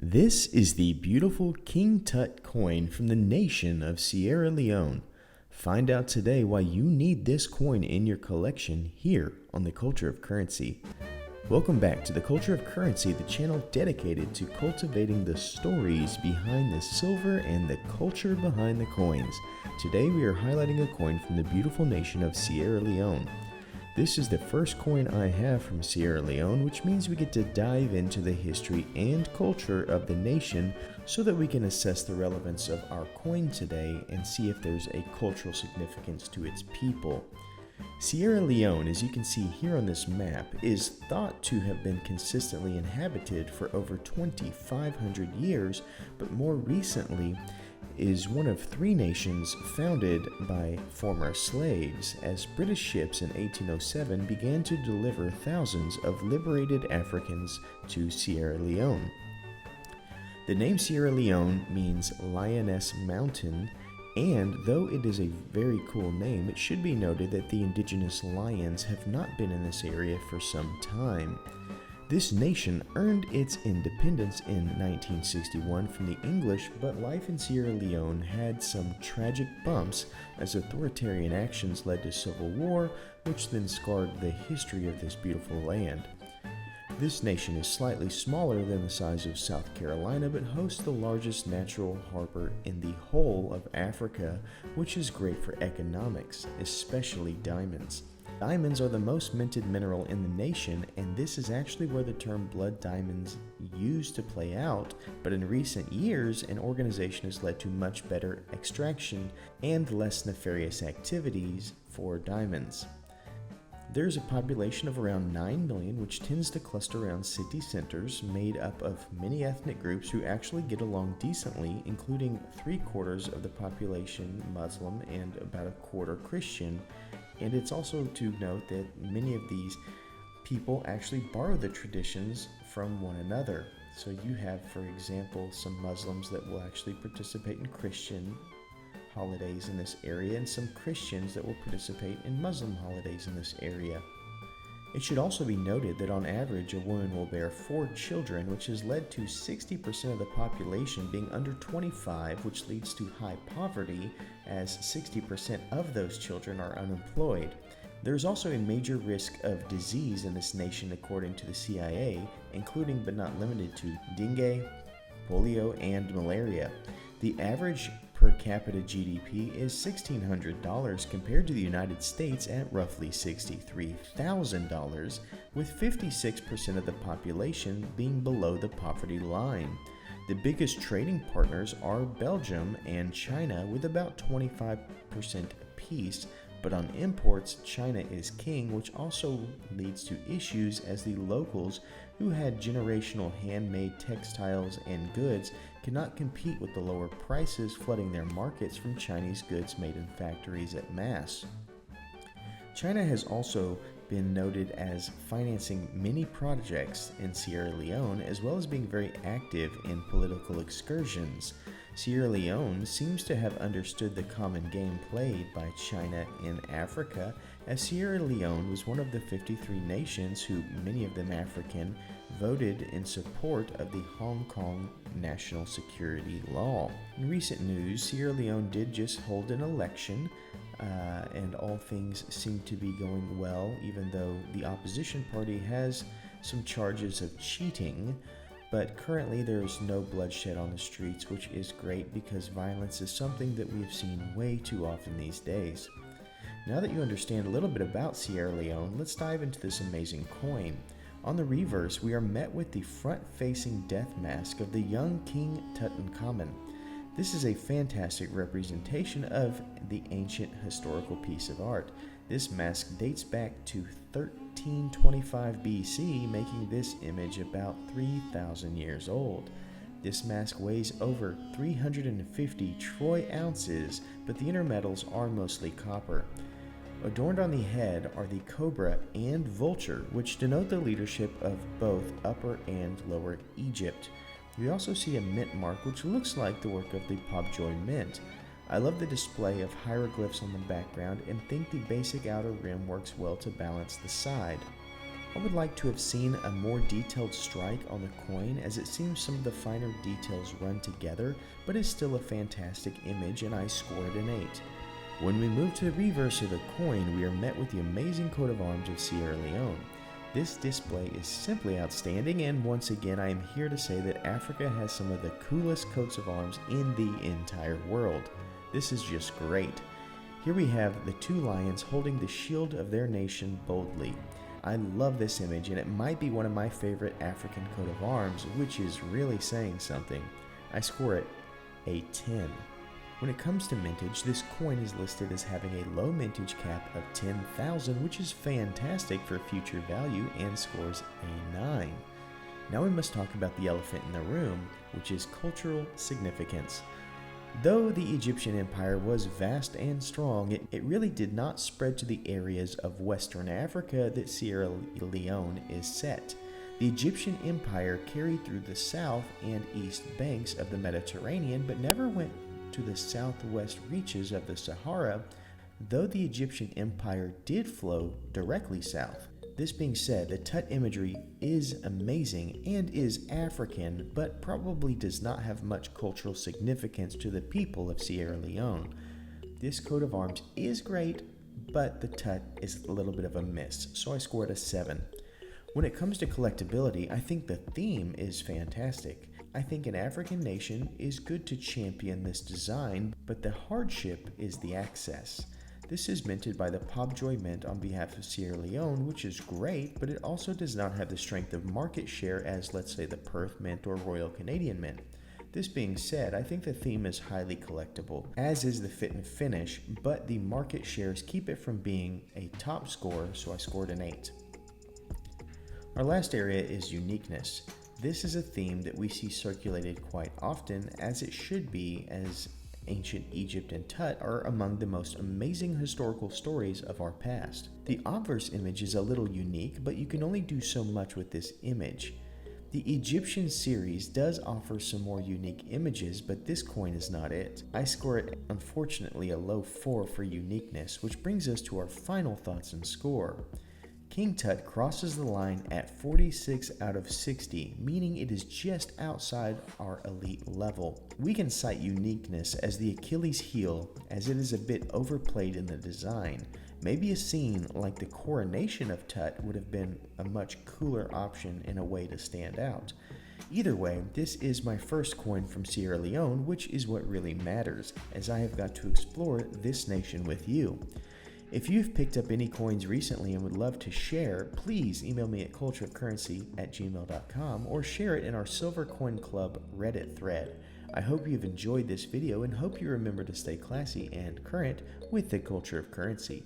This is the beautiful King Tut coin from the nation of Sierra Leone. Find out today why you need this coin in your collection here on the Culture of Currency. Welcome back to the Culture of Currency, the channel dedicated to cultivating the stories behind the silver and the culture behind the coins. Today we are highlighting a coin from the beautiful nation of Sierra Leone. This is the first coin I have from Sierra Leone, which means we get to dive into the history and culture of the nation so that we can assess the relevance of our coin today and see if there's a cultural significance to its people. Sierra Leone, as you can see here on this map, is thought to have been consistently inhabited for over 2,500 years, but more recently is one of three nations founded by former slaves, as British ships in 1807 began to deliver thousands of liberated Africans to Sierra Leone. The name Sierra Leone means Lioness Mountain, and though it is a very cool name, it should be noted that the indigenous lions have not been in this area for some time. This nation earned its independence in 1961 from the English, but life in Sierra Leone had some tragic bumps as authoritarian actions led to civil war, which then scarred the history of this beautiful land. This nation is slightly smaller than the size of South Carolina, but hosts the largest natural harbor in the whole of Africa, which is great for economics, especially diamonds. Diamonds are the most minted mineral in the nation, and this is actually where the term blood diamonds used to play out, but in recent years, an organization has led to much better extraction and less nefarious activities for diamonds. There's a population of around 9 million, which tends to cluster around city centers made up of many ethnic groups who actually get along decently, including 3/4 of the population Muslim and about 1/4 Christian. And it's also to note that many of these people actually borrow the traditions from one another. So you have, for example, some Muslims that will actually participate in Christian holidays in this area, and some Christians that will participate in Muslim holidays in this area. It should also be noted that on average a woman will bear 4 children, which has led to 60% of the population being under 25, which leads to high poverty as 60% of those children are unemployed. There's also a major risk of disease in this nation according to the CIA, including but not limited to dengue, polio, and malaria. The average per capita GDP is $1,600 compared to the United States at roughly $63,000, with 56% of the population being below the poverty line. The biggest trading partners are Belgium and China with about 25% apiece, but on imports, China is king, which also leads to issues as the locals who had generational handmade textiles and goods cannot compete with the lower prices flooding their markets from Chinese goods made in factories at mass. China has also been noted as financing many projects in Sierra Leone, as well as being very active in political excursions. Sierra Leone seems to have understood the common game played by China in Africa, as Sierra Leone was one of the 53 nations who, many of them African, voted in support of the Hong Kong national security law. In recent news, Sierra Leone did just hold an election, and all things seem to be going well, even though the opposition party has some charges of cheating. But currently there is no bloodshed on the streets, which is great because violence is something that we have seen way too often these days. Now that you understand a little bit about Sierra Leone, let's dive into this amazing coin. On the reverse, we are met with the front-facing death mask of the young King Tutankhamun. This is a fantastic representation of the ancient historical piece of art. This mask dates back to 1325 BC, making this image about 3,000 years old. This mask weighs over 350 troy ounces, but the inner metals are mostly copper. Adorned on the head are the cobra and vulture, which denote the leadership of both Upper and Lower Egypt. We also see a mint mark, which looks like the work of the Pobjoy Mint. I love the display of hieroglyphs on the background and think the basic outer rim works well to balance the side. I would like to have seen a more detailed strike on the coin, as it seems some of the finer details run together, but it's still a fantastic image and I scored an 8. When we move to the reverse of the coin, we are met with the amazing coat of arms of Sierra Leone. This display is simply outstanding, and once again I am here to say that Africa has some of the coolest coats of arms in the entire world. This is just great. Here we have the two lions holding the shield of their nation boldly. I love this image, and it might be one of my favorite African coat of arms, which is really saying something. I score it a 10. When it comes to mintage, this coin is listed as having a low mintage cap of 10,000, which is fantastic for future value, and scores a 9. Now we must talk about the elephant in the room, which is cultural significance. Though the Egyptian Empire was vast and strong, it really did not spread to the areas of Western Africa that Sierra Leone is set. The Egyptian Empire carried through the south and east banks of the Mediterranean, but never went to the southwest reaches of the Sahara, though the Egyptian Empire did flow directly south. This being said, the Tut imagery is amazing and is African, but probably does not have much cultural significance to the people of Sierra Leone. This coat of arms is great, but the Tut is a little bit of a miss, so I scored a 7. When it comes to collectability, I think the theme is fantastic. I think an African nation is good to champion this design, but the hardship is the access. This is minted by the Pobjoy Mint on behalf of Sierra Leone, which is great, but it also does not have the strength of market share as, let's say, the Perth Mint or Royal Canadian Mint. This being said, I think the theme is highly collectible, as is the fit and finish, but the market shares keep it from being a top score, so I scored an 8. Our last area is uniqueness. This is a theme that we see circulated quite often, as it should be, as ancient Egypt and Tut are among the most amazing historical stories of our past. The obverse image is a little unique, but you can only do so much with this image. The Egyptian series does offer some more unique images, but this coin is not it. I score it, unfortunately, a low 4 for uniqueness, which brings us to our final thoughts and score. King Tut crosses the line at 46 out of 60, meaning it is just outside our elite level. We can cite uniqueness as the Achilles heel, as it is a bit overplayed in the design. Maybe a scene like the coronation of Tut would have been a much cooler option in a way to stand out. Either way, this is my first coin from Sierra Leone, which is what really matters, as I have got to explore this nation with you. If you've picked up any coins recently and would love to share, please email me at cultureofcurrency@gmail.com or share it in our Silver Coin Club Reddit thread. I hope you've enjoyed this video and hope you remember to stay classy and current with the culture of currency.